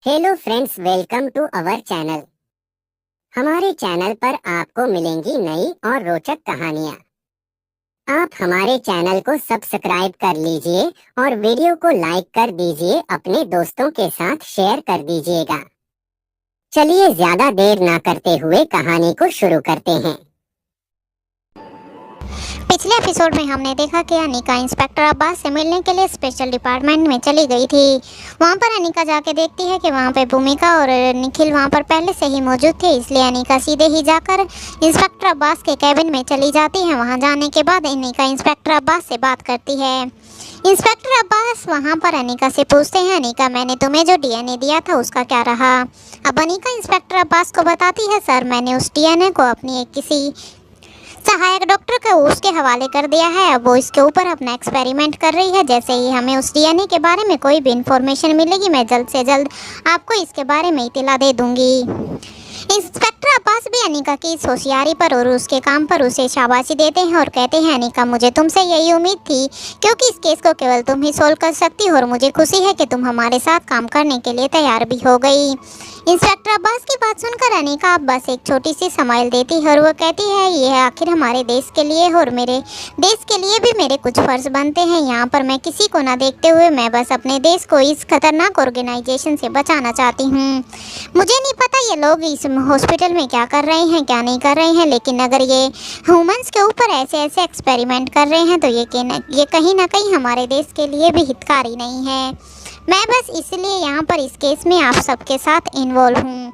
Hello friends, welcome to our channel. हमारे channel पर आपको मिलेंगी नई और रोचक कहानियाँ। आप हमारे चैनल को सब्सक्राइब कर लीजिए और वीडियो को लाइक कर दीजिए, अपने दोस्तों के साथ शेयर कर दीजिएगा। चलिए ज्यादा देर ना करते हुए कहानी को शुरू करते हैं। पिछले एपिसोड में हमने देखा कि अनिका इंस्पेक्टर अब्बास से मिलने के लिए स्पेशल डिपार्टमेंट में चली गई थी। वहाँ पर अनिका जाके देखती है कि वहाँ पे भूमिका और निखिल वहाँ पर पहले से ही मौजूद थे, इसलिए अनिका सीधे ही जाकर इंस्पेक्टर अब्बास के कैबिन में चली जाती है। वहाँ जाने के बाद अनिका इंस्पेक्टर अब्बास से बात करती है। इंस्पेक्टर अब्बास वहाँ पर अनिका से पूछते हैं, अनिका मैंने तुम्हें जो डीएनए दिया था उसका क्या रहा? अब अनिका इंस्पेक्टर अब्बास को बताती है, सर मैंने उस डीएनए को अपनी एक किसी सहायक डॉक्टर को उसके हवाले कर दिया है। अब वो इसके ऊपर अपना एक्सपेरिमेंट कर रही है। जैसे ही हमें उस डीएनए के बारे में कोई भी इंफॉर्मेशन मिलेगी, मैं जल्द से जल्द आपको इसके बारे में इत्तला दे दूंगी। इंस्पेक्टर अब्बास भी अनिका की इस होशियारी पर और उसके काम पर उसे शाबाशी देते हैं और कहते हैं, अनिका मुझे तुमसे यही उम्मीद थी, क्योंकि इस केस को केवल तुम ही सोल्व कर सकती हो और मुझे खुशी है कि तुम हमारे साथ काम करने के लिए तैयार भी हो गई। इंस्पेक्टर अब्बास की बात सुनकर अनिका अब्बास एक छोटी सी स्माइल देती है और वो कहती है, ये आखिर हमारे देश के लिए और मेरे देश के लिए भी मेरे कुछ फ़र्ज बनते हैं। यहाँ पर मैं किसी को ना देखते हुए मैं बस अपने देश को इस खतरनाक ऑर्गेनाइजेशन से बचाना चाहती हूँ। मुझे नहीं पता ये लोग इस हॉस्पिटल में क्या कर रहे हैं क्या नहीं कर रहे हैं, लेकिन अगर ये ह्यूमंस के ऊपर ऐसे ऐसे एक्सपेरिमेंट कर रहे हैं तो ये कहीं ना कहीं हमारे देश के लिए भी हितकारी नहीं है। मैं बस इसलिए यहाँ पर इस केस में आप सबके साथ इन्वॉल्व हूँ।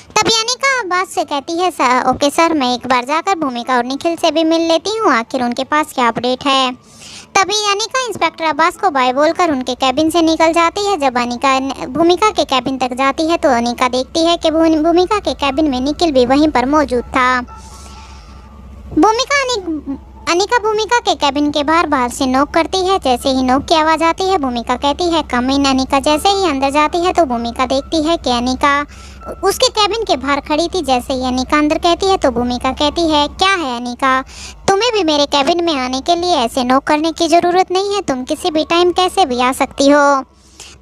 तभी अनिका अब्बास से कहती है, ओके सर, मैं एक बार जाकर भूमिका और निखिल से भी मिल लेती हूँ, आखिर उनके पास क्या अपडेट है। तभी अनिका इंस्पेक्टर अब्बास को बाय बोलकर उनके कैबिन से निकल जाती है। जब अनिका भूमिका के कैबिन तक जाती है तो अनिका देखती है कि भूमिका के कैबिन में निखिल भी वहीं पर मौजूद था। अनिका भूमिका के कैबिन के बाहर से नॉक करती है। जैसे ही नॉक की आवाज़ आती है भूमिका कहती है, कम इन। अनिका जैसे ही अंदर जाती है तो भूमिका देखती है कि अनिका उसके कैबिन के बाहर खड़ी थी। जैसे ही अनिका अंदर कहती है तो भूमिका कहती है, क्या है अनिका, तुम्हें भी मेरे कैबिन में आने के लिए ऐसे नॉक करने की ज़रूरत नहीं है, तुम किसी भी टाइम कैसे भी आ सकती हो।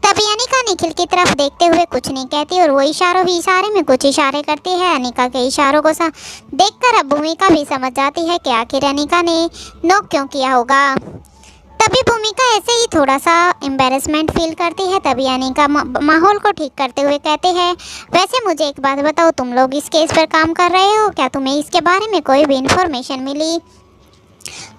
तभी अनिका निखिल की तरफ देखते हुए कुछ नहीं कहती और वो इशारे में कुछ इशारे करती है। अनिका के इशारों को देखकर अब भूमिका भी समझ जाती है कि आखिर अनिका ने नॉक क्यों किया होगा। तभी भूमिका ऐसे ही थोड़ा सा एम्बेरसमेंट फील करती है। तभी अनिका माहौल को ठीक करते हुए कहते हैं, वैसे मुझे एक बात बताओ, तुम लोग इस केस पर काम कर रहे हो क्या? तुम्हें इसके बारे में कोई भी इंफॉर्मेशन मिली?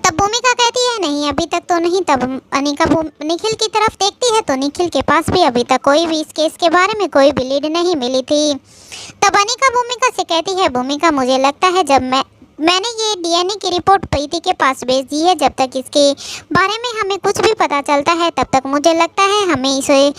तब भूमिका कहती है, नहीं अभी तक तो नहीं। तब अनिका निखिल की तरफ देखती है तो निखिल के पास भी अभी तक कोई भी इस केस के बारे में कोई भी लीड नहीं मिली थी। तब अनिका भूमिका से कहती है, भूमिका मुझे लगता है जब मैंने ये डीएनए की रिपोर्ट प्रीति के पास भेज दी है, जब तक इसके बारे में हमें कुछ भी पता चलता है तब तक मुझे लगता है हमें इसे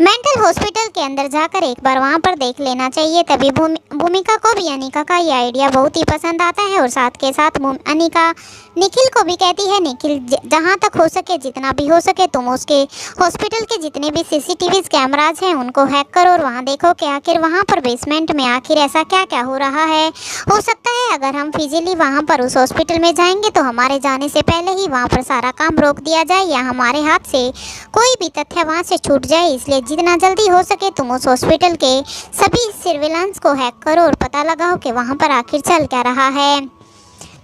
मेंटल हॉस्पिटल के अंदर जाकर एक बार वहाँ पर देख लेना चाहिए। तभी भूमिका को भी अनिका का ये आइडिया बहुत ही पसंद आता है और साथ के साथ अनिका निखिल को भी कहती है, निखिल जहाँ तक हो सके, जितना भी हो सके, तुम उसके हॉस्पिटल के जितने भी सीसीटीवी कैमराज हैं उनको हैक करो और वहाँ देखो कि आखिर वहाँ पर बेसमेंट में आखिर ऐसा क्या क्या हो रहा है। हो सकता है अगर हम फिजिकली वहाँ पर उस हॉस्पिटल में जाएंगे तो हमारे जाने से पहले ही वहाँ पर सारा काम रोक दिया जाए या हमारे हाथ से कोई भी तथ्य वहाँ से छूट जाए। इसलिए जितना जल्दी हो सके तुम उस हॉस्पिटल के सभी सर्विलांस को हैक करो और पता लगाओ कि वहाँ पर आखिर चल क्या रहा है।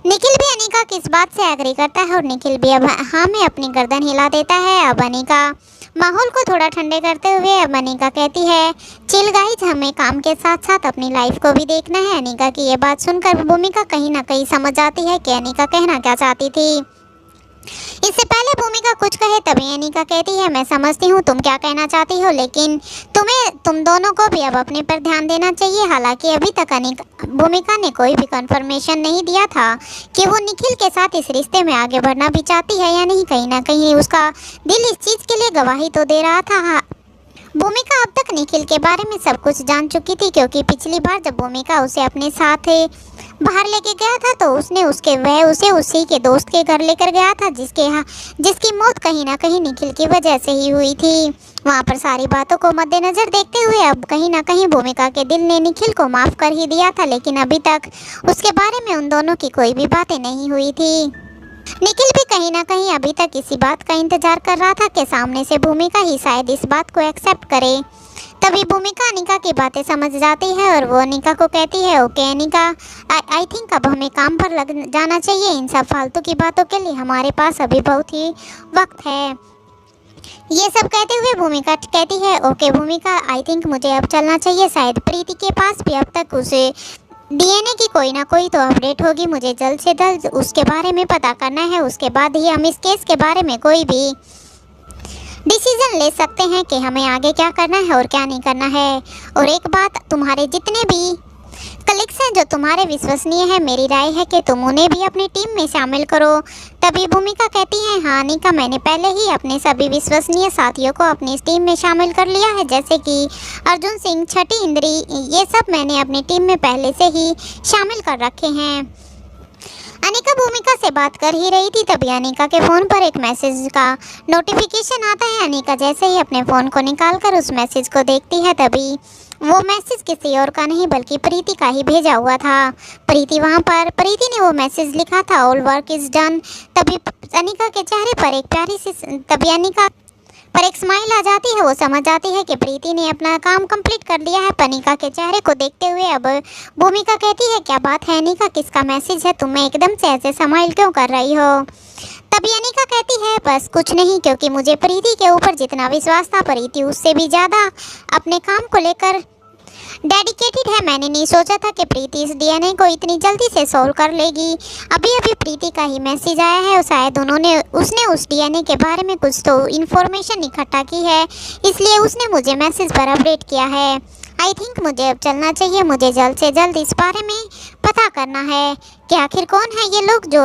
निखिल भी अनिका की इस बात से एग्री करता है और निखिल भी अब हाँ में अपनी गर्दन हिला देता है। अब अनिका माहौल को थोड़ा ठंडे करते हुए अब अनिका कहती है, चिल गाइज, हमें काम के साथ साथ अपनी लाइफ को भी देखना है। अनिका की ये बात सुनकर भूमिका कहीं ना कहीं समझ जाती है कि अनिका कहना क्या चाहती थी। इससे पहले भूमिका कुछ कहे तभी अनिका कहती है, मैं समझती हूँ तुम क्या कहना चाहती हो, लेकिन तुम दोनों को भी अब अपने पर ध्यान देना चाहिए। हालांकि अभी तक भूमिका ने कोई भी कंफर्मेशन नहीं दिया था कि वो निखिल के साथ इस रिश्ते में आगे बढ़ना भी चाहती है या नहीं। कहीं ना कहीं उसका दिल इस चीज़ के लिए गवाही तो दे रहा था। भूमिका अब तक निखिल के बारे में सब कुछ जान चुकी थी, क्योंकि पिछली बार जब भूमिका उसे अपने साथ बाहर लेके गया था तो उसे उसी के दोस्त के घर लेकर गया था, जिसकी मौत कहीं ना कहीं निखिल की वजह से ही हुई थी। वहाँ पर सारी बातों को मद्देनजर देखते हुए अब कहीं ना कहीं भूमिका के दिल ने निखिल को माफ़ कर ही दिया था, लेकिन अभी तक उसके बारे में उन दोनों की कोई भी बातें नहीं हुई थी। निखिल भी कहीं ना कहीं अभी तक इसी बात का इंतजार कर रहा था कि सामने से भूमिका ही शायद इस बात को एक्सेप्ट करे। तभी भूमिका अनिका की बातें समझ जाती है और वो अनिका को कहती है, ओके अनिका, आई थिंक अब हमें काम पर लग जाना चाहिए। इन सब फालतू की बातों के लिए हमारे पास अभी बहुत ही वक्त है। ये सब कहते हुए भूमिका कहती है, ओके भूमिका, आई थिंक मुझे अब चलना चाहिए। शायद प्रीति के पास भी अब तक उसे डीएनए की कोई ना कोई तो अपडेट होगी। मुझे जल्द से जल्द उसके बारे में पता करना है। उसके बाद ही हम इस केस के बारे में कोई भी डिसीजन ले सकते हैं कि हमें आगे क्या करना है और क्या नहीं करना है। और एक बात, तुम्हारे जितने भी कलीग्स हैं जो तुम्हारे विश्वसनीय है, मेरी राय है कि तुम उन्हें भी अपनी टीम में शामिल करो। तभी भूमिका कहती है, हाँ अनिका, मैंने पहले ही अपने सभी विश्वसनीय साथियों को अपनी इस टीम में शामिल कर लिया है, जैसे कि अर्जुन सिंह, छठी इंद्री, ये सब मैंने अपनी टीम में पहले से ही शामिल कर रखे हैं। अनिका भूमिका से बात कर ही रही थी, तभी अनिका के फ़ोन पर एक मैसेज का नोटिफिकेशन आता है। अनिका जैसे ही अपने फ़ोन को निकालकर उस मैसेज को देखती है, तभी वो मैसेज किसी और का नहीं बल्कि प्रीति का ही भेजा हुआ था। प्रीति ने वो मैसेज लिखा था, ऑल वर्क इज़ डन। तभी अनिका के चेहरे पर एक स्माइल आ जाती है। वो समझ जाती है कि प्रीति ने अपना काम कंप्लीट कर लिया है। अनिका के चेहरे को देखते हुए अब भूमिका कहती है, क्या बात है अनिका, किसका मैसेज है? तुम एकदम से ऐसे स्माइल क्यों कर रही हो? तभी अनिका कहती है, बस कुछ नहीं, क्योंकि मुझे प्रीति के ऊपर जितना विश्वास था, प्रीति उससे भी ज़्यादा अपने काम को लेकर डेडिकेटेड है। मैंने नहीं सोचा था कि प्रीति इस डीएनए को इतनी जल्दी से सॉल्व कर लेगी। अभी अभी प्रीति का ही मैसेज आया है और शायद उसने उस डीएनए के बारे में कुछ तो इन्फॉर्मेशन इकट्ठा की है, इसलिए उसने मुझे मैसेज पर अपडेट किया है। आई थिंक मुझे अब चलना चाहिए। मुझे जल्द से जल्द इस बारे में पता करना है कि आखिर कौन है ये लोग जो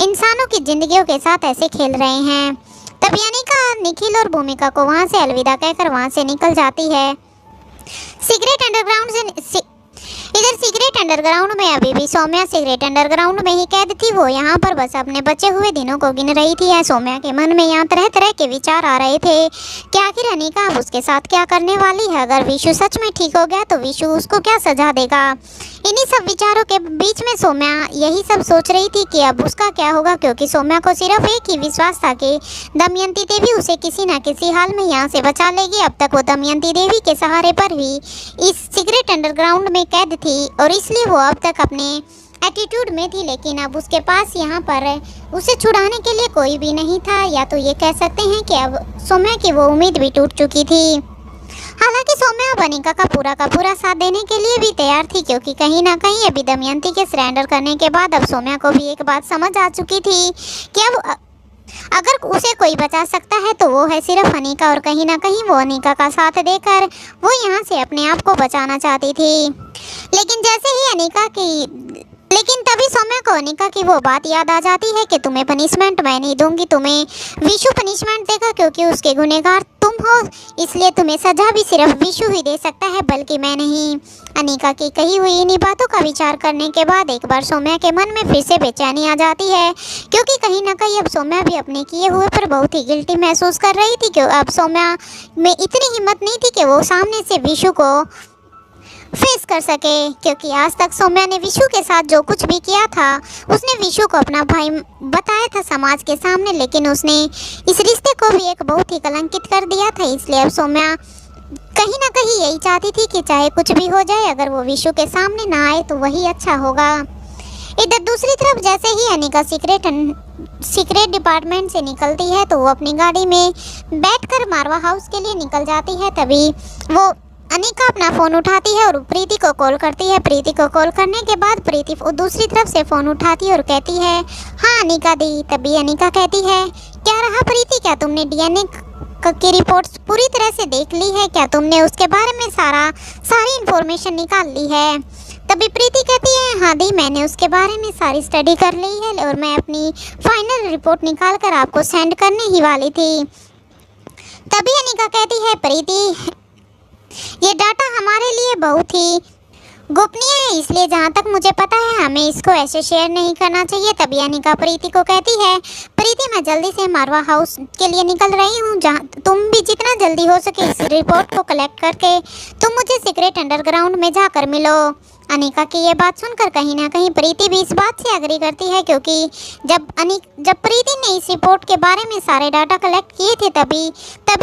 इंसानों की जिंदगियों के साथ ऐसे खेल रहे हैं। तभी अनिका निखिल और भूमिका को वहाँ से अलविदा कहकर वहाँ से निकल जाती है। सीक्रेट अंडरग्राउंड में अभी भी सौम्या सीक्रेट अंडरग्राउंड में ही कैद थी। वो यहाँ पर बस अपने बचे हुए दिनों को गिन रही थी। सौम्या के मन में यहाँ तरह तरह के विचार आ रहे थे कि आखिर अनिका अब उसके साथ क्या करने वाली है। अगर विशु सच में ठीक हो गया तो विशु उसको क्या सजा देगा। इन्हीं सब विचारों के बीच में सौम्या यही सब सोच रही थी कि अब उसका क्या होगा, क्योंकि सौम्या को सिर्फ एक ही विश्वास था कि दमयंती देवी उसे किसी न किसी हाल में यहाँ से बचा लेगी। अब तक वो दमयंती देवी के सहारे पर ही इस सीक्रेट अंडरग्राउंड में कैद थी और इसलिए वो अब तक अपने एटीट्यूड में थी, लेकिन अब उसके पास यहाँ पर उसे छुड़ाने के लिए कोई भी नहीं था। या तो ये कह सकते हैं कि अब सौम्या की वो उम्मीद भी टूट चुकी थी। हालांकि सौम्या अब अनिका का पूरा साथ देने के लिए भी तैयार थी, क्योंकि कहीं ना कहीं अभी दमयंती के सरेंडर करने के बाद अब सौम्या को भी एक बात समझ आ चुकी थी कि अब अगर उसे कोई बचा सकता है तो वो है सिर्फ अनिका, और कहीं ना कहीं वो अनिका का साथ देकर वो यहाँ से अपने आप को बचाना चाहती थी। लेकिन तभी सौम्या को अनिका की वो बात याद आ जाती है कि तुम्हें पनिशमेंट मैं नहीं दूंगी, तुम्हें विशु पनिशमेंट देगा, क्योंकि उसके गुनहगार तुम हो, इसलिए तुम्हें सजा भी सिर्फ विशु ही दे सकता है, बल्कि मैं नहीं। अनिका की कही हुई इन्हीं बातों का विचार करने के बाद एक बार सौम्या के मन में फिर से बेचैनी आ जाती है, क्योंकि कहीं ना कहीं अब सौम्या भी अपने किए हुए पर बहुत ही गिल्टी महसूस कर रही थी। क्यों अब सौम्या में इतनी हिम्मत नहीं थी कि वो सामने से विशु को फेस कर सके, क्योंकि आज तक सौम्या ने विशु के साथ जो कुछ भी किया था, उसने विशु को अपना भाई बताया था समाज के सामने, लेकिन उसने इस रिश्ते को भी एक बहुत ही कलंकित कर दिया था। इसलिए अब सौम्या कहीं ना कहीं यही चाहती थी कि चाहे कुछ भी हो जाए, अगर वो विशु के सामने ना आए तो वही अच्छा होगा। इधर दूसरी तरफ जैसे ही अनिका सीक्रेट डिपार्टमेंट से निकलती है तो वो अपनी गाड़ी में बैठकर मारवा हाउस के लिए निकल जाती है। तभी वो अनिका अपना फ़ोन उठाती है और प्रीति को कॉल करती है। प्रीति को कॉल करने के बाद प्रीति दूसरी तरफ से फ़ोन उठाती है और कहती है, हाँ अनिका दी। तभी अनिका कहती है, क्या रहा प्रीति, क्या तुमने डीएनए की रिपोर्ट्स पूरी तरह से देख ली है? क्या तुमने उसके बारे में सारी इन्फॉर्मेशन निकाल ली है? तभी प्रीति कहती है, हाँ दी, मैंने उसके बारे में सारी स्टडी कर ली है और मैं अपनी फाइनल रिपोर्ट निकाल कर आपको सेंड करने ही वाली थी। तभी अनिका कहती है, प्रीति ये डाटा हमारे लिए बहुत ही गोपनीय है, इसलिए जहाँ तक मुझे पता है हमें इसको ऐसे शेयर नहीं करना चाहिए। तभी अनिका प्रीति को कहती है, प्रीति मैं जल्दी से मारवा हाउस के लिए निकल रही हूँ, जहाँ तुम भी जितना जल्दी हो सके इस रिपोर्ट को कलेक्ट करके तुम मुझे सीक्रेट अंडरग्राउंड में जाकर मिलो। अनिका की ये बात सुनकर कहीं ना कहीं प्रीति भी इस बात से एग्री करती है, क्योंकि जब प्रीति ने इस रिपोर्ट के बारे में सारे डाटा कलेक्ट किए थे तभी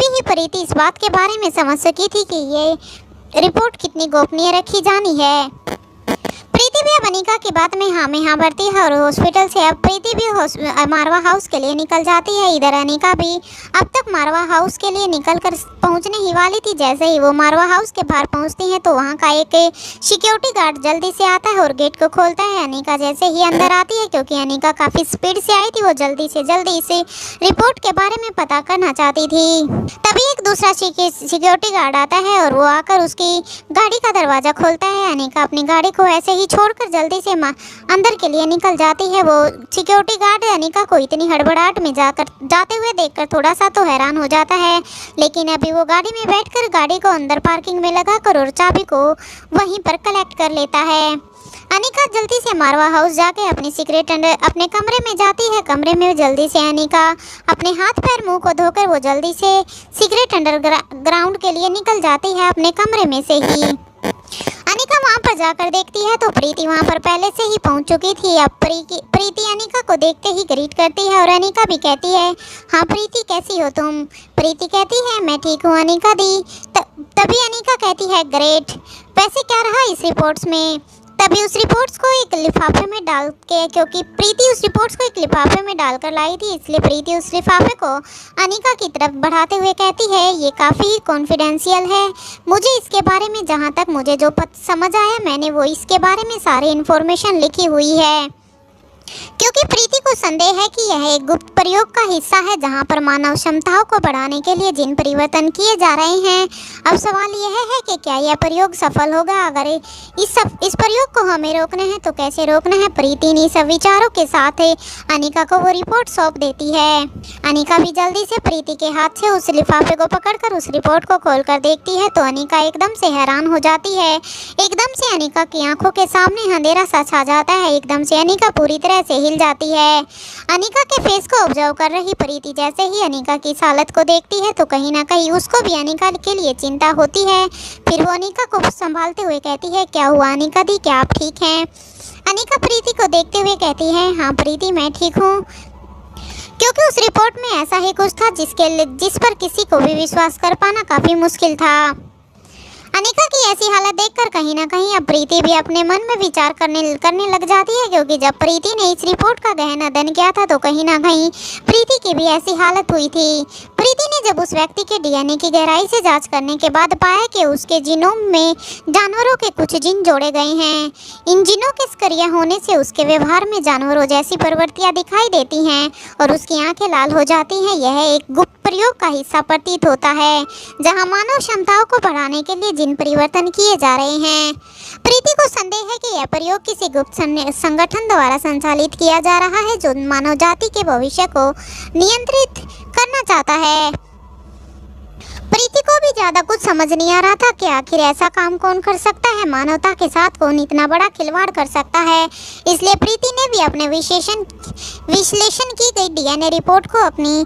ही प्रीति इस बात के बारे में समझ सकी थी कि ये रिपोर्ट कितनी गोपनीय रखी जानी है। प्रीति भी अब अनिका की बात में हाँ भरती है और हॉस्पिटल से अब प्रीति भी मारवा हाउस के लिए निकल जाती है। इधर अनिका भी अब तक मारवा हाउस के लिए निकल कर पहुँचने ही वाली थी। जैसे ही वो मारवा हाउस के बाहर पहुँचती है तो वहाँ का एक सिक्योरिटी गार्ड जल्दी से आता है और गेट को खोलता है। अनिका जैसे ही अंदर आती है, क्योंकि अनिका काफ़ी स्पीड से आई थी, वो जल्दी से रिपोर्ट के बारे में पता करना चाहती थी। तभी एक दूसरा सिक्योरिटी गार्ड आता है और वो आकर उसकी गाड़ी का दरवाज़ा खोलता है। अनिका अपनी गाड़ी को ऐसे ही छोड़कर जल्दी से अंदर के लिए निकल जाती है। वो सिक्योरिटी गार्ड अनिका को इतनी हड़बड़ाहट में जाते हुए देखकर थोड़ा सा तो हैरान हो जाता है, लेकिन अभी वो गाड़ी में बैठकर गाड़ी को अंदर पार्किंग में लगाकर और चाबी को वहीं पर कलेक्ट कर लेता है। अनिका जल्दी से मारवा हाउस जाके अपने कमरे में जाती है। कमरे में जल्दी से अनिका अपने हाथ पैर मुंह को धोकर वो जल्दी से सीक्रेट अंडरग्राउंड के लिए निकल जाती है अपने कमरे में से ही। अनिका वहाँ पर जाकर देखती है तो प्रीति वहाँ पर पहले से ही पहुँच चुकी थी। अब प्रीति अनिका को देखते ही ग्रीट करती है और अनिका भी कहती है, हाँ प्रीति कैसी हो तुम? प्रीति कहती है, मैं ठीक हूँ अनिका दी। तभी अनिका कहती है, ग्रेट, वैसे क्या रहा इस रिपोर्ट्स में? तभी उस रिपोर्ट्स को एक लिफाफे में डाल के, क्योंकि प्रीति उस रिपोर्ट्स को एक लिफाफे में डालकर लाई थी, इसलिए प्रीति उस लिफाफे को अनिका की तरफ बढ़ाते हुए कहती है, ये काफ़ी कॉन्फिडेंशियल है। मुझे इसके बारे में जहाँ तक मुझे जो समझ आया मैंने वो इसके बारे में सारी इन्फॉर्मेशन लिखी हुई है, क्योंकि प्रीति को संदेह है कि यह एक गुप्त प्रयोग का हिस्सा है जहां पर मानव क्षमताओं को बढ़ाने के लिए जिन परिवर्तन किए जा रहे हैं। अब सवाल यह है कि क्या यह प्रयोग सफल होगा? अगर इस प्रयोग को हमें रोकना है तो कैसे रोकना है? प्रीति ने सब विचारों के साथ अनिका को वो रिपोर्ट सौंप देती है। अनिका भी जल्दी से प्रीति के हाथ से उस लिफाफे को पकड़कर उस रिपोर्ट को खोलकर देखती है तो अनिका एकदम से हैरान हो जाती है। एकदम से अनिका की आंखों के सामने अंधेरा सा छा जाता है। एकदम से अनिका पूरी तरह से हिल जाती है। अनिका के फेस को ऑब्जर्व कर रही प्रीति जैसे ही अनिका की इस हालत को देखती है तो कहीं ना कहीं उसको भी अनिका के लिए चिंता होती है। फिर वो अनिका को संभालते हुए कहती है, क्या हुआ अनिका दी, क्या आप ठीक हैं? अनिका प्रीति को देखते हुए कहती है, हाँ प्रीति मैं ठीक हूँ, क्योंकि उस रिपोर्ट में ऐसा ही कुछ था जिस पर किसी को भी विश्वास कर पाना काफ़ी मुश्किल था। अनिका की ऐसी हालत देखकर कहीं ना कहीं अब प्रीति भी अपने मन में विचार करने लग जाती है, क्योंकि जब प्रीति ने इस रिपोर्ट का गहन अध्ययन किया था तो कहीं ना कहीं प्रीति की भी ऐसी हालत हुई थी। प्रीति ने जब उस व्यक्ति के डीएनए की गहराई से जांच करने के बाद पाया कि उसके जीनोम में जानवरों के कुछ जीन जोड़े गए हैं। इन जीनों के सक्रिय होने से उसके व्यवहार में जानवरों जैसी प्रवृत्तियाँ दिखाई देती हैं और उसकी आँखें लाल हो जाती हैं। यह एक गुप्त प्रयोग का हिस्सा प्रतीत होता है जहां मानव क्षमताओं को बढ़ाने के लिए जिन परिवर्तन किए जा रहे हैं। प्रीति को संदेह है कि यह प्रयोग किसी गुप्त संगठन द्वारा संचालित किया जा रहा है जो मानव जाति के भविष्य को नियंत्रित करना चाहता है। प्रीति को भी ज्यादा कुछ समझ नहीं आ रहा था कि आखिर ऐसा काम कौन कर सकता है, मानवता के साथ कौन इतना बड़ा खिलवाड़ कर सकता है। इसलिए प्रीति ने भी अपने विश्लेषण की गई डीएनए रिपोर्ट को अपनी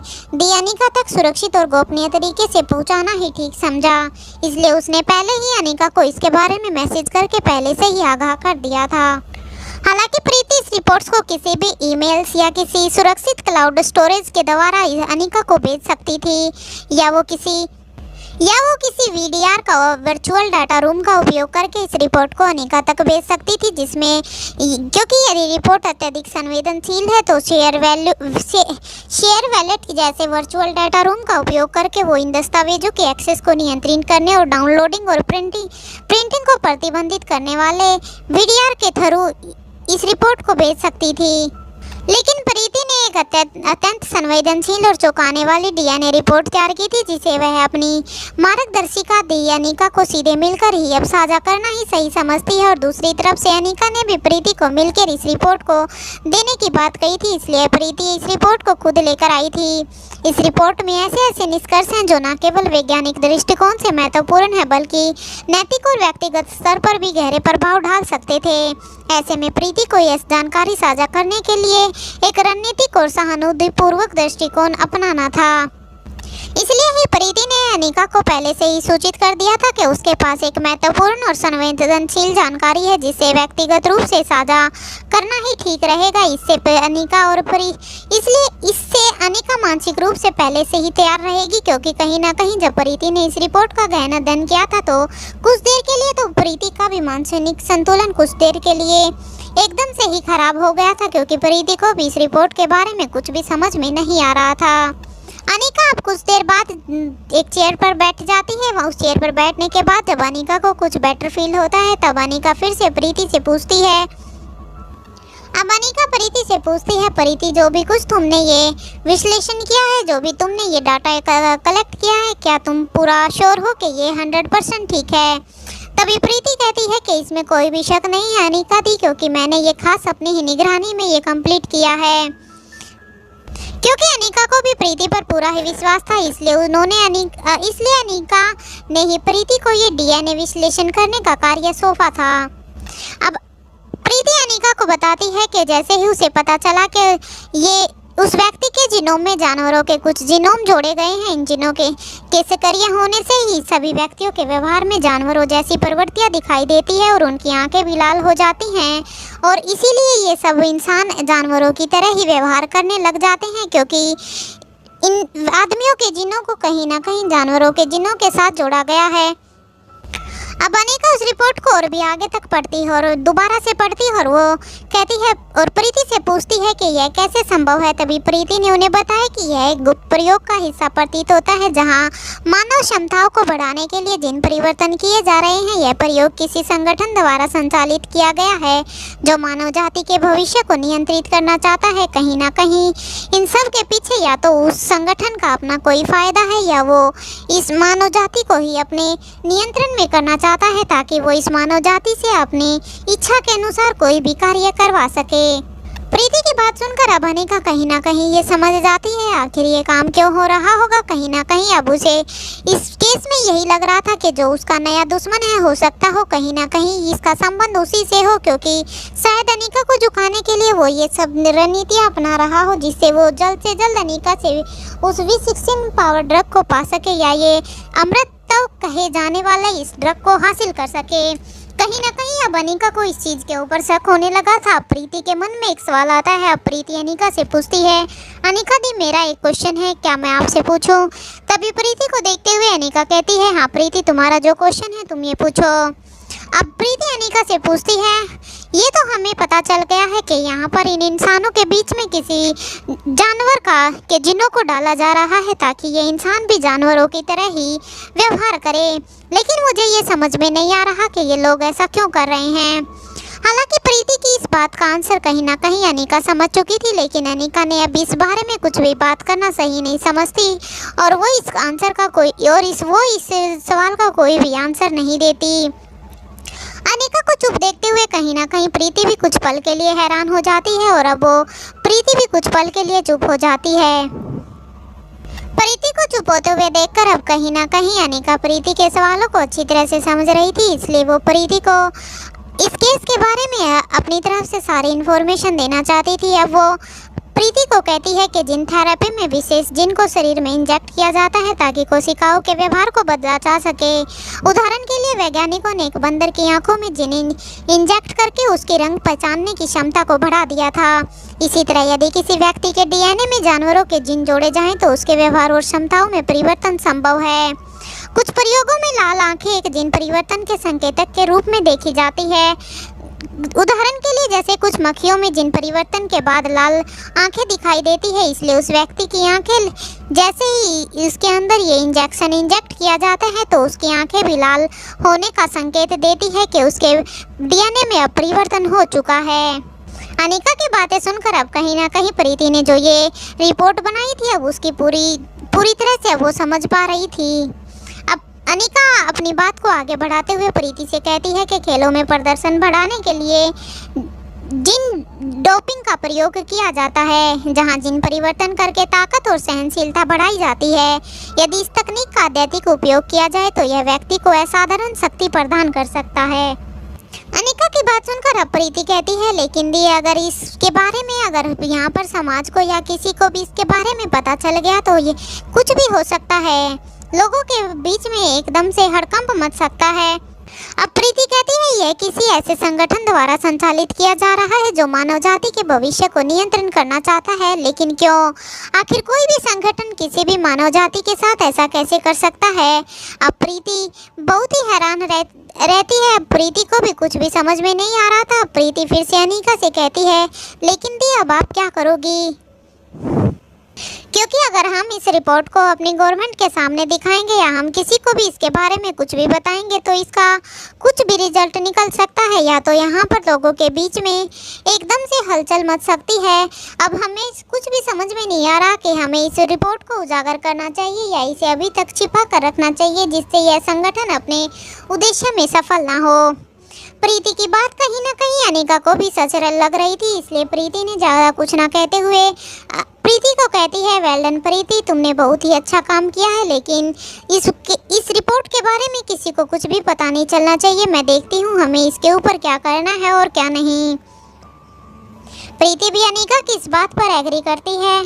अनिका तक सुरक्षित और गोपनीय तरीके से पहुंचाना ही ठीक समझा। इसलिए उसने पहले ही अनिका को इसके बारे में मैसेज करके पहले से ही आगाह कर दिया था। हालांकि प्रीति इस रिपोर्ट्स को किसी भी ईमेल्स या किसी सुरक्षित क्लाउड स्टोरेज के द्वारा अनिका को भेज सकती थी, या वो किसी वीडीआर का वर्चुअल डाटा रूम का उपयोग करके इस रिपोर्ट को अनिका तक भेज सकती थी, जिसमें क्योंकि यदि रिपोर्ट अत्यधिक संवेदनशील है तो शेयर वैलेट जैसे वर्चुअल डाटा रूम का उपयोग करके वो इन दस्तावेजों के एक्सेस को नियंत्रित करने और डाउनलोडिंग और प्रिंटिंग को प्रतिबंधित करने वाले वीडीआर के थ्रू इस रिपोर्ट को भेज सकती थी। लेकिन प्रीति ने एक अत्यंत संवेदनशील और चौंकाने वाली डीएनए रिपोर्ट तैयार की थी, जिसे वह अपनी मार्गदर्शिका दी अनिका को सीधे मिलकर ही अब साझा करना ही सही समझती है। और दूसरी तरफ से अनिका ने भी प्रीति को मिलकर इस रिपोर्ट को देने की बात कही थी, इसलिए प्रीति इस रिपोर्ट को खुद लेकर आई थी। इस रिपोर्ट में ऐसे निष्कर्ष हैं जो न केवल वैज्ञानिक दृष्टिकोण से महत्वपूर्ण है बल्कि नैतिक और व्यक्तिगत स्तर पर भी गहरे प्रभाव डाल सकते थे। ऐसे में प्रीति को यह जानकारी साझा करने के लिए एक रणनीतिक और सहानुभूतिपूर्वक दृष्टिकोण अपनाना था। इसलिए ही प्रीति ने अनिका को पहले से ही सूचित कर दिया था कि उसके पास एक महत्वपूर्ण और संवेदनशील जानकारी है जिसे व्यक्तिगत रूप से साझा करना ही ठीक रहेगा। इससे अनिका मानसिक रूप से पहले से ही तैयार रहेगी, क्योंकि कहीं ना कहीं जब प्रीति ने इस रिपोर्ट का गहन अध्ययन किया था तो कुछ देर के लिए तो प्रीति का भी मानसिक संतुलन कुछ देर के लिए एकदम से ही खराब हो गया था, क्योंकि प्रीति को भी इस रिपोर्ट के बारे में कुछ भी समझ में नहीं आ रहा था। अनिका अब कुछ देर बाद एक चेयर पर बैठ जाती है। वह उस चेयर पर बैठने के बाद जब अनिका को कुछ बेटर फील होता है तब अनिका फिर से प्रीति से पूछती है। अब अनिका प्रीति से पूछती है, प्रीति जो भी कुछ तुमने ये विश्लेषण किया है, जो भी तुमने ये डाटा कलेक्ट किया है, क्या तुम पूरा श्योर हो कि ये 100% ठीक है? तभी प्रीति कहती है कि इसमें कोई भी शक नहीं है अनिका दी, क्योंकि मैंने ये खास अपनी ही निगरानी में ये कंप्लीट किया है। क्योंकि अनिका को भी प्रीति पर पूरा ही विश्वास था, इसलिए अनिका ने ही प्रीति को ये डीएनए विश्लेषण करने का कार्य सौंपा था। अब प्रीति अनिका को बताती है कि जैसे ही उसे पता चला कि ये उस व्यक्ति के जीनोम में जानवरों के कुछ जीनोम जोड़े गए हैं, इन जीनों के सक्रिय होने से ही सभी व्यक्तियों के व्यवहार में जानवरों जैसी प्रवृत्तियां दिखाई देती है और उनकी आंखें भी लाल हो जाती हैं, और इसीलिए ये सब इंसान जानवरों की तरह ही व्यवहार करने लग जाते हैं, क्योंकि इन आदमियों के जीनों को कहीं ना कहीं जानवरों के जीनों के साथ जोड़ा गया है। अब अनिका उस रिपोर्ट को और भी आगे तक पढ़ती है और दोबारा से पढ़ती है और वो कहती है और प्रीति से पूछती है कि यह कैसे संभव है। तभी प्रीति ने उन्हें बताया कि यह एक गुप्त प्रयोग का हिस्सा प्रतीत होता है, जहां मानव क्षमताओं को बढ़ाने के लिए जिन परिवर्तन किए जा रहे हैं, यह प्रयोग किसी संगठन द्वारा संचालित किया गया है जो मानव जाति के भविष्य को नियंत्रित करना चाहता है। कहीं ना कहीं इन सब के पीछे या तो उस संगठन का अपना कोई फायदा है या वो इस मानव जाति को ही अपने नियंत्रण में करना चाहता है, ताकि वो इस मानव जाति से अपनी इच्छा के अनुसार कोई भी कार्य करवा सके। प्रीति की बात सुनकर अब अनिका कहीं ना कहीं ये समझ जाती है आखिर ये काम क्यों हो रहा होगा। कहीं ना कहीं अब उसे इस केस में यही लग रहा था कि जो उसका नया दुश्मन है, हो सकता हो कहीं ना कहीं इसका संबंध उसी से हो, क्योंकि शायद अनिका को झुकाने के लिए वो ये सब रणनीतियाँ अपना रहा हो, जिससे वो जल्द से जल्द अनिका से उस V16 पावर ड्रग को पा सके या ये अमृत तो कहे जाने वाला इस ड्रग को हासिल कर सके। कहीं ना कहीं अब अनिका को इस चीज के ऊपर शक होने लगा था। प्रीति के मन में एक सवाल आता है। अब प्रीति अनिका से पूछती है, अनिका दी मेरा एक क्वेश्चन है, क्या मैं आपसे पूछूं? तभी प्रीति को देखते हुए अनिका कहती है, हाँ प्रीति तुम्हारा जो क्वेश्चन है तुम ये पूछो। अब प्रीति अनिका से पूछती है, ये तो हमें पता चल गया है कि यहाँ पर इन इंसानों के बीच में किसी जानवर के जीनों को डाला जा रहा है ताकि ये इंसान भी जानवरों की तरह ही व्यवहार करे, लेकिन मुझे ये समझ में नहीं आ रहा कि ये लोग ऐसा क्यों कर रहे हैं। हालांकि प्रीति की इस बात का आंसर कहीं ना कहीं अनिका समझ चुकी थी, लेकिन अनिका ने अब इस बारे में कुछ भी बात करना सही नहीं समझती और वो इस सवाल का कोई भी आंसर नहीं देती। अनिका को चुप देखते हुए कहीं ना कहीं प्रीति भी कुछ पल के लिए हैरान हो जाती है और अब वो प्रीति भी कुछ पल के लिए चुप हो जाती है। प्रीति को चुप होते हुए देखकर अब कहीं ना कहीं अनिका प्रीति के सवालों को अच्छी तरह से समझ रही थी, इसलिए वो प्रीति को इस केस के बारे में अपनी तरफ से सारी इन्फॉर्मेशन देना चाहती थी। अब वो प्रीति को कहती है कि जिन थेरेपी में विशेष जिन को शरीर में इंजेक्ट किया जाता है ताकि कोशिकाओं के व्यवहार को बदला जा सके। उदाहरण के लिए वैज्ञानिकों ने एक बंदर की आंखों में जिन इंजेक्ट करके उसके रंग पहचानने की क्षमता को बढ़ा दिया था। इसी तरह यदि किसी व्यक्ति के डीएनए में जानवरों के जिन जोड़े जाएं तो उसके व्यवहार और क्षमताओं में परिवर्तन संभव है। कुछ प्रयोगों में लाल आंखें एक जिन परिवर्तन के संकेतक के रूप में देखी जाती है। उदाहरण के लिए जैसे कुछ मक्खियों में जिन परिवर्तन के बाद लाल आंखें दिखाई देती है, इसलिए उस व्यक्ति की आंखें जैसे ही इसके अंदर ये इंजेक्शन इंजेक्ट किया जाता है तो उसकी आंखें भी लाल होने का संकेत देती है कि उसके डीएनए में अब परिवर्तन हो चुका है। अनिका की बातें सुनकर अब कहीं ना कहीं प्रीति ने जो ये रिपोर्ट बनाई थी अब उसकी पूरी तरह से वो समझ पा रही थी। अनिका अपनी बात को आगे बढ़ाते हुए प्रीति से कहती है कि खेलों में प्रदर्शन बढ़ाने के लिए जिन डोपिंग का प्रयोग किया जाता है, जहां जिन परिवर्तन करके ताकत और सहनशीलता बढ़ाई जाती है। यदि इस तकनीक का अत्यधिक उपयोग किया जाए तो यह व्यक्ति को असाधारण शक्ति प्रदान कर सकता है। अनिका की बात सुनकर अब प्रीति कहती है, लेकिन दी अगर इसके बारे में अगर यहाँ पर समाज को या किसी को भी इसके बारे में पता चल गया तो ये कुछ भी हो सकता है, लोगों के बीच में एकदम से हड़कंप मच सकता है। अब प्रीति कहती है यह किसी ऐसे संगठन द्वारा संचालित किया जा रहा है जो मानव जाति के भविष्य को नियंत्रण करना चाहता है, लेकिन क्यों? आखिर कोई भी संगठन किसी भी मानव जाति के साथ ऐसा कैसे कर सकता है? अब प्रीति बहुत ही हैरान रहती है। प्रीति को भी कुछ भी समझ में नहीं आ रहा था। प्रीति फिर से अनिका से कहती है, लेकिन दी अब आप क्या करोगी? क्योंकि अगर हम इस रिपोर्ट को अपनी गवर्नमेंट के सामने दिखाएंगे या हम किसी को भी इसके बारे में कुछ भी बताएंगे तो इसका कुछ भी रिजल्ट निकल सकता है, या तो यहाँ पर लोगों के बीच में एकदम से हलचल मच सकती है। अब हमें कुछ भी समझ में नहीं आ रहा कि हमें इस रिपोर्ट को उजागर करना चाहिए या इसे अभी तक छिपा कर रखना चाहिए जिससे यह संगठन अपने उद्देश्य में सफल ना हो। प्रीति की बात कहीं ना कहीं अनिका को भी सच लग रही थी, इसलिए प्रीति ने ज़्यादा कुछ ना कहते हुए प्रीति को कहती है, वेल डन प्रीति, तुमने बहुत ही अच्छा काम किया है, लेकिन इस रिपोर्ट के बारे में किसी को कुछ भी पता नहीं चलना चाहिए। मैं देखती हूँ हमें इसके ऊपर क्या करना है और क्या नहीं। प्रीति भी अनिका की इस बात पर एग्री करती है।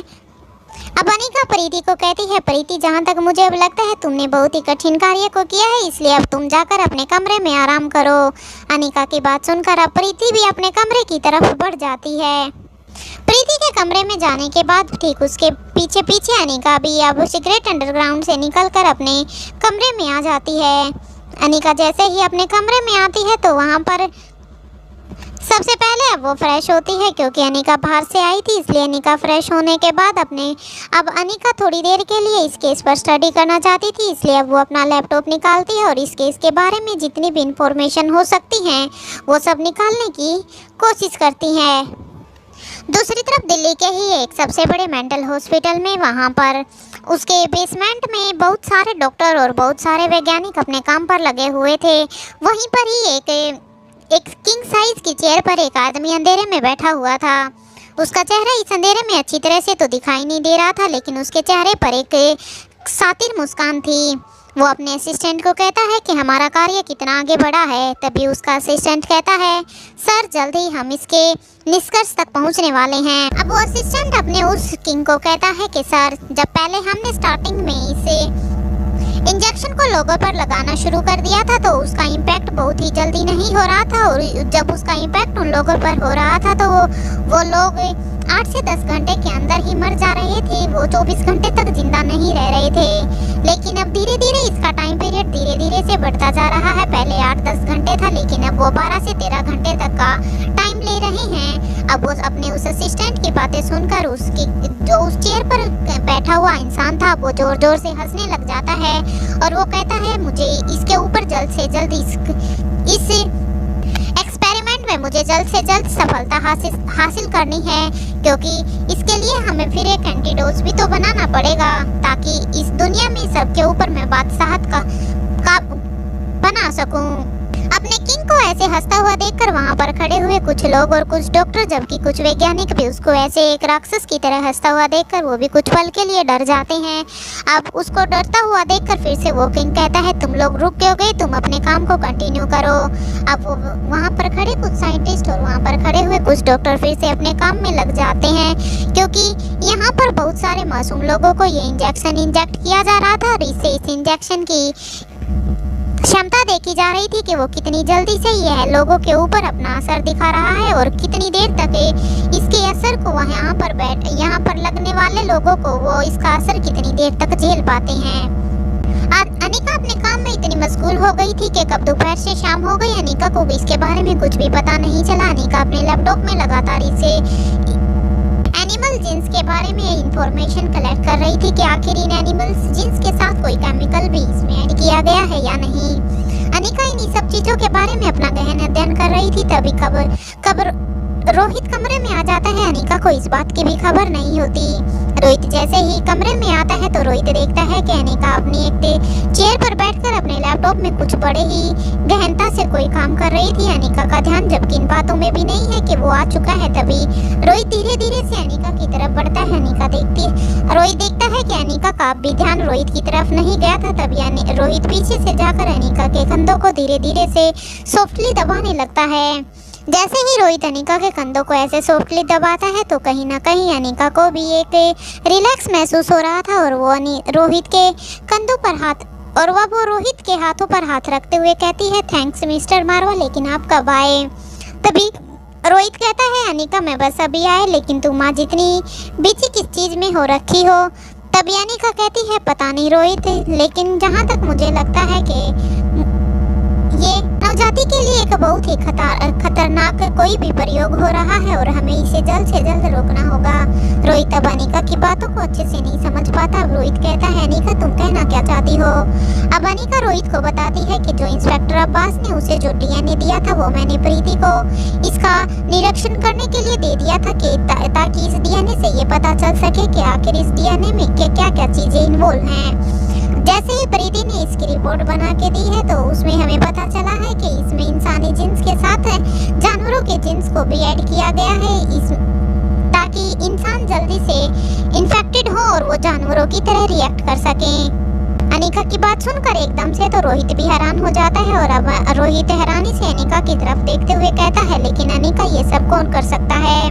अब अनिका प्रीति को कहती है, प्रीति जहाँ तक मुझे अब लगता है तुमने बहुत ही कठिन कार्य को किया है, इसलिए अब तुम जाकर अपने कमरे में आराम करो। अनिका की बात सुनकर अब प्रीति भी अपने कमरे की तरफ बढ़ जाती है। प्रीति के कमरे में जाने के बाद ठीक उसके पीछे पीछे अनिका भी अब सीक्रेट अंडरग्राउंड से निकलकर अपने कमरे में आ जाती है। अनिका जैसे ही अपने कमरे में आती है तो वहाँ पर सबसे पहले अब वो फ्रेश होती है, क्योंकि अनिका बाहर से आई थी, इसलिए अनिका फ्रेश होने के बाद अब अनिका थोड़ी देर के लिए इस केस पर स्टडी करना चाहती थी, इसलिए अब वो अपना लैपटॉप निकालती है और इस केस के बारे में जितनी भी इंफॉर्मेशन हो सकती हैं वो सब निकालने की कोशिश करती हैं। दूसरी तरफ दिल्ली के ही एक सबसे बड़े मेंटल हॉस्पिटल में वहाँ पर उसके बेसमेंट में बहुत सारे डॉक्टर और बहुत सारे वैज्ञानिक अपने काम पर लगे हुए थे। वहीं पर ही एक किंग साइज की चेयर पर एक आदमी अंधेरे में बैठा हुआ था। उसका चेहरा इस अंधेरे में अच्छी तरह से तो दिखाई नहीं दे रहा था, लेकिन उसके चेहरे पर एक सातिर मुस्कान थी। वो अपने असिस्टेंट को कहता है कि हमारा कार्य कितना आगे बढ़ा है। तभी उसका असिस्टेंट कहता है, सर जल्द ही हम इसके निष्कर्ष तक पहुंचने वाले हैं। अब वो असिस्टेंट अपने उस किंग को कहता है कि सर, जब पहले हमने स्टार्टिंग में इसे इंजेक्शन को लोगों पर लगाना शुरू कर दिया था तो उसका इम्पैक्ट बहुत ही जल्दी नहीं हो रहा था, और जब उसका इम्पैक्ट उन लोगों पर हो रहा था तो वो लोग 8 से 10 घंटे के अंदर ही मर जा रहे थे। वो 24 घंटे तक जिंदा नहीं रह रहे थे। लेकिन अब धीरे धीरे इसका टाइम पीरियड धीरे धीरे से बढ़ता जा रहा है। पहले 8-10 घंटे था, लेकिन अब वो 12 से 13 घंटे तक का टाइम ले रहे हैं। अब वो अपने उस असिस्टेंट की बातें सुनकर उसकी जो उस चेयर पर बैठा हुआ इंसान था वो जोर जोर से हंसने लग जाता है और वो कहता है, मुझे इसके ऊपर जल्द से जल्द इस एक्सपेरिमेंट में मुझे जल्द से जल्द सफलता हासिल करनी है, क्योंकि इसके लिए हमें फिर एक एंटीडोज भी तो बनाना पड़ेगा ताकि इस दुनिया में सबके ऊपर मैं बादशाहत का बना सकूं। अपने किंग को ऐसे हंसता हुआ देखकर वहां पर खड़े हुए कुछ लोग और कुछ डॉक्टर, जबकि कुछ वैज्ञानिक भी उसको ऐसे एक राक्षस की तरह हंसता हुआ देखकर वो भी कुछ पल के लिए डर जाते हैं। अब उसको डरता हुआ देखकर फिर से वो किंग कहता है, तुम लोग रुक क्यों गए, तुम अपने काम को कंटिन्यू करो। अब वहाँ पर खड़े कुछ साइंटिस्ट और वहाँ पर खड़े हुए कुछ डॉक्टर फिर से अपने काम में लग जाते हैं, क्योंकि यहाँ पर बहुत सारे मासूम लोगों को ये इंजेक्शन इंजेक्ट किया जा रहा था और इससे इस इंजेक्शन की क्षमता देखी जा रही थी कि वो कितनी जल्दी से यह लोगों के ऊपर अपना असर दिखा रहा है और कितनी देर तक इसके असर को यहाँ पर लगने वाले लोगों को वो इसका असर कितनी देर तक झेल पाते हैं। अनिका अपने काम में इतनी मशगूल हो गई थी कि कब दोपहर से शाम हो गई, अनिका को भी इसके बारे में कुछ भी पता नहीं चला। अनिका अपने लैपटॉप में लगातार इसे एनिमल जीन्स के बारे में इंफॉर्मेशन कलेक्ट कर रही थी कि आखिर इन एनिमल जीन्स के साथ कोई केमिकल भी इसमें ऐड किया गया है या नहीं। अनिका इन सब चीजों के बारे में अपना गहन अध्ययन कर रही थी। तभी रोहित कमरे में आ जाता है। अनिका को इस बात की भी खबर नहीं होती। रोहित जैसे ही कमरे में आता है तो रोहित देखता है कि अनिका अपनी एक चेयर पर बैठकर अपने लैपटॉप में कुछ बड़े ही गहनता से कोई काम कर रही थी। अनिका का ध्यान जबकि इन बातों में भी नहीं है कि वो आ चुका है। तभी रोहित धीरे धीरे से अनिका की तरफ बढ़ता है। रोहित देखता है कि अनिका का भी ध्यान रोहित की तरफ नहीं गया था। तभी रोहित पीछे से जाकर अनिका के कंधों को धीरे धीरे से सॉफ्टली दबाने लगता है। जैसे ही रोहित अनिका के कंधों को ऐसे सॉफ्टली दबाता है तो कहीं ना कहीं अनिका को भी एक रिलैक्स महसूस हो रहा था और वो रोहित के कंधों पर हाथ और वह वो रोहित के हाथों पर हाथ रखते हुए कहती है, थैंक्स मिस्टर मारवा, लेकिन आप कब आए? तभी रोहित कहता है, अनिका मैं बस अभी आए, लेकिन तुम आज इतनी बिजी किस चीज़ में हो रखी हो? तभी अनिका कहती है, पता नहीं रोहित, लेकिन जहाँ तक मुझे लगता है कि ये नवजाति के लिए एक बहुत ही खतरनाक कोई भी प्रयोग हो रहा है और हमें इसे जल्द से जल्द रोकना होगा। रोहित अब अनिका की बातों को अच्छे से नहीं समझ पाता। अब रोहित कहता है, अनिका तुम कहना क्या चाहती हो? अब अनिका रोहित को बताती है कि जो इंस्पेक्टर अब्बास ने उसे जो डीएनए दिया था वो मैंने प्रीति को इसका निरीक्षण करने के लिए दे दिया था कि ताकि इस डीएनए से ये पता चल सके कि आखिर इस डीएनए में क्या क्या चीजें इन्वॉल्व हैं। जैसे ही प्रीति ने इसकी रिपोर्ट बना के दी है तो उसमें हमें पता चला है कि इसमें इंसानी जिन्स के साथ जानवरों के जिन्स को भी ऐड किया गया है ताकि इंसान जल्दी से इन्फेक्टेड हो और वो जानवरों की तरह रिएक्ट कर सकें। अनिका की बात सुनकर एकदम से तो रोहित भी हैरान हो जाता है और अब रोहित हैरानी से अनिका की तरफ देखते हुए कहता है, लेकिन अनिका ये सब कौन कर सकता है?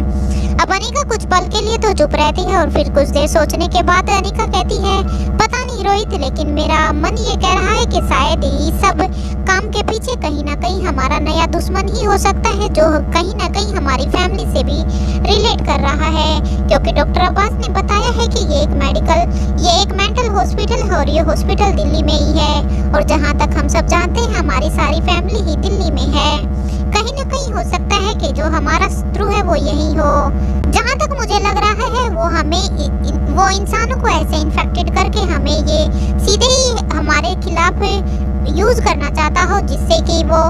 अब अनिका कुछ पल के लिए तो चुप रहती है और फिर कुछ देर सोचने के बाद अनिका कहती है, पता नहीं रोहित, लेकिन मेरा मन ये कह रहा है कि शायद इस सब काम के पीछे कहीं ना कहीं हमारा नया दुश्मन ही हो सकता है जो कहीं ना कहीं हमारी फैमिली से भी रिलेट कर रहा है, क्योंकि डॉक्टर अब्बास ने बताया है कि ये एक मेंटल हॉस्पिटल है और ये हॉस्पिटल दिल्ली में ही है और जहाँ तक हम सब जानते हैं हमारी सारी फैमिली ही दिल्ली में है। कहीं ना कहीं हो सकता है कि जो हमारा शत्रु है वो यही हो। जहाँ तक मुझे लग रहा है वो इंसानों को ऐसे इन्फेक्टेड करके हमें ये सीधे ही हमारे खिलाफ यूज करना चाहता हो, जिससे कि वो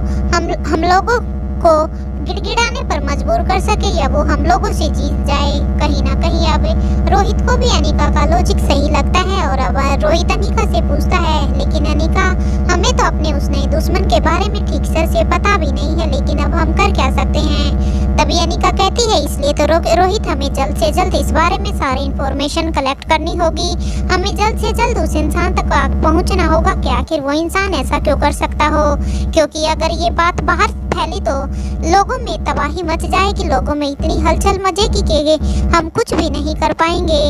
हम लोगों को गिड़गिड़ाने पर मजबूर कर सके या वो हम लोगों से जीत जाए। कहीं ना कहीं अब रोहित को भी अनिका का लॉजिक सही लगता है और अब रोहित अनिका से पूछता है, लेकिन अनिका हमें तो अपने उस नए दुश्मन के बारे में ठीक से पता भी नहीं है, लेकिन अब हम कर क्या सकते हैं? तभी अनिका कहती है, इसलिए तो रोहित हमें जल्द से जल्द इस बारे में सारी इंफॉर्मेशन कलेक्ट करनी होगी। हमें जल्द से जल्द उस इंसान तक पहुंचना होगा कि आखिर वो इंसान ऐसा क्यों कर सकता हो, क्योंकि अगर ये बात बाहर फैली तो लोगों में तबाही मच जाएगी, लोगों में इतनी हलचल मचेगी कि हम कुछ भी नहीं कर पाएंगे।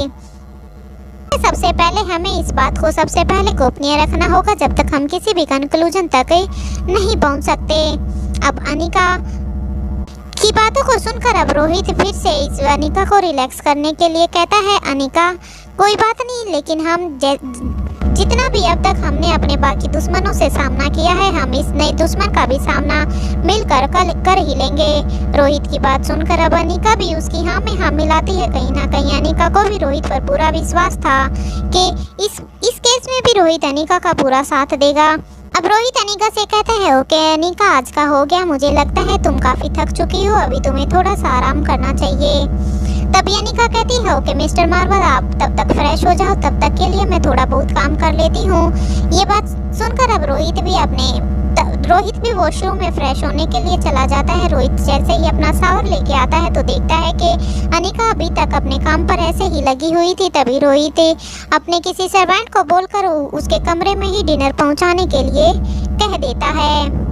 सबसे पहले हमें इस बात को सबसे पहले गोपनीय रखना होगा जब तक हम किसी भी कंक्लूजन तक नहीं पहुंच सकते। अब अनिका की बातों को सुनकर अब रोहित फिर से इस अनिका को रिलैक्स करने के लिए कहता है, अनिका कोई बात नहीं, लेकिन हम जितना भी अब तक हमने अपने बाकी दुश्मनों से सामना किया है, हम इस नए दुश्मन का भी सामना मिलकर कर ही लेंगे। रोहित की बात सुनकर अब अनिका भी उसकी हाँ में हाँ मिलाती है। कहीं ना कहीं अनिका को भी रोहित पर पूरा विश्वास था कि इस केस में भी रोहित अनिका का पूरा साथ देगा। अब रोहित अनिका से कहता है, ओके अनिका आज का हो गया, मुझे लगता है तुम काफी थक चुकी हो, अभी तुम्हें थोड़ा सा आराम करना चाहिए। तभी अनिका कहती है, ओके मिस्टर मार्वल, आप तब तक फ्रेश हो जाओ, तब तक के लिए मैं थोड़ा बहुत काम कर लेती हूँ। ये बात सुनकर अब रोहित भी वॉशरूम में फ्रेश होने के लिए चला जाता है। रोहित जैसे ही अपना शावर लेके आता है तो देखता है कि अनिका अभी तक अपने काम पर ऐसे ही लगी हुई थी। तभी रोहित अपने किसी सर्वेंट को बोलकर उसके कमरे में ही डिनर पहुंचाने के लिए कह देता है।